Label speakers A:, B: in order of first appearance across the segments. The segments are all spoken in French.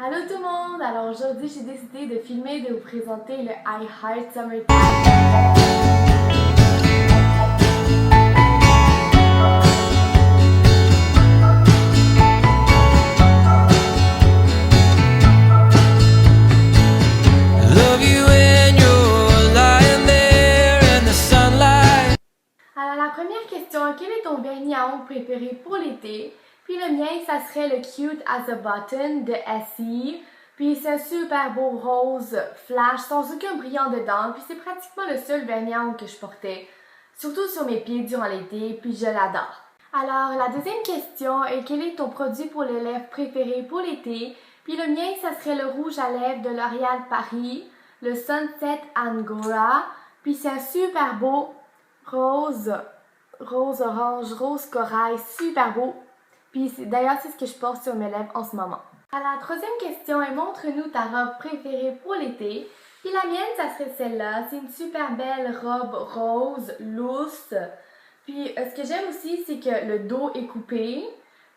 A: Allô tout le monde! Alors aujourd'hui, j'ai décidé de filmer et de vous présenter le I Heart Summertime. Alors la première question, quel est ton vernis à ongles préféré pour l'été? Puis le mien, ça serait le Cute as a Button de Essie. Puis c'est un super beau rose flash sans aucun brillant dedans. Puis c'est pratiquement le seul vernis à ongles que je portais, surtout sur mes pieds durant l'été, puis je l'adore. Alors la deuxième question est quel est ton produit pour les lèvres préféré pour l'été? Puis le mien, ça serait le rouge à lèvres de L'Oréal Paris, le Sunset Angora. Puis c'est un super beau rose orange, rose corail, super beau. Puis d'ailleurs, c'est ce que je porte sur mes lèvres en ce moment. Alors, la troisième question est montre-nous ta robe préférée pour l'été. Puis la mienne, ça serait celle-là. C'est une super belle robe rose, loose. Puis ce que j'aime aussi, c'est que le dos est coupé.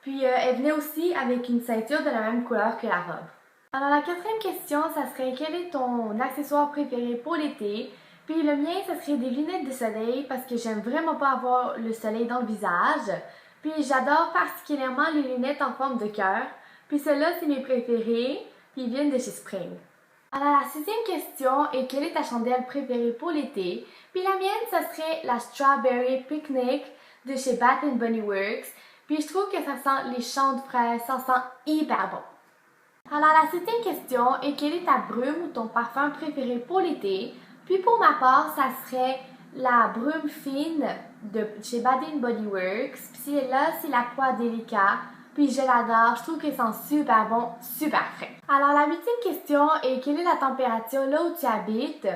A: Puis elle venait aussi avec une ceinture de la même couleur que la robe. Alors la quatrième question, ça serait quel est ton accessoire préféré pour l'été? Puis le mien, ça serait des lunettes de soleil parce que j'aime vraiment pas avoir le soleil dans le visage. Puis j'adore particulièrement les lunettes en forme de cœur. Puis celles-là, c'est mes préférées. Puis ils viennent de chez Spring. Alors la sixième question est quelle est ta chandelle préférée pour l'été? Puis la mienne, ça serait la Strawberry Picnic de chez Bath Body Works. Puis je trouve que ça sent les champs de fraises, ça sent hyper bon. Alors la septième question est quelle est ta brume ou ton parfum préféré pour l'été? Puis pour ma part, ça serait la brume fine de chez Bath Body Works. Puis celle-là, c'est la poix délicat. Puis je l'adore, je trouve qu'elle sent super bon, super frais. Alors la huitième question est quelle est la température là où tu habites?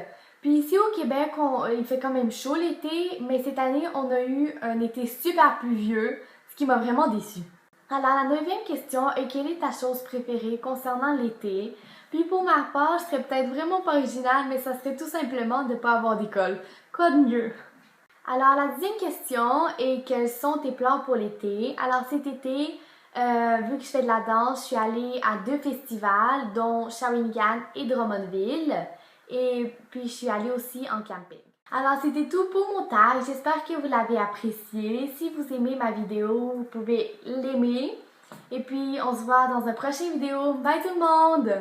A: Puis ici au Québec, il fait quand même chaud l'été, mais cette année, on a eu un été super pluvieux, ce qui m'a vraiment déçue. Alors, la neuvième question est quelle est ta chose préférée concernant l'été? Puis pour ma part, je serais peut-être vraiment pas originale, mais ça serait tout simplement de ne pas avoir d'école. Quoi de mieux? Alors, la dixième question est quels sont tes plans pour l'été? Alors, cet été, vu que je fais de la danse, je suis allée à 2 festivals, dont Shawinigan et Drummondville. Et puis, je suis allée aussi en camping. Alors, c'était tout pour mon tag. J'espère que vous l'avez apprécié. Si vous aimez ma vidéo, vous pouvez l'aimer. Et puis, on se voit dans une prochaine vidéo. Bye tout le monde!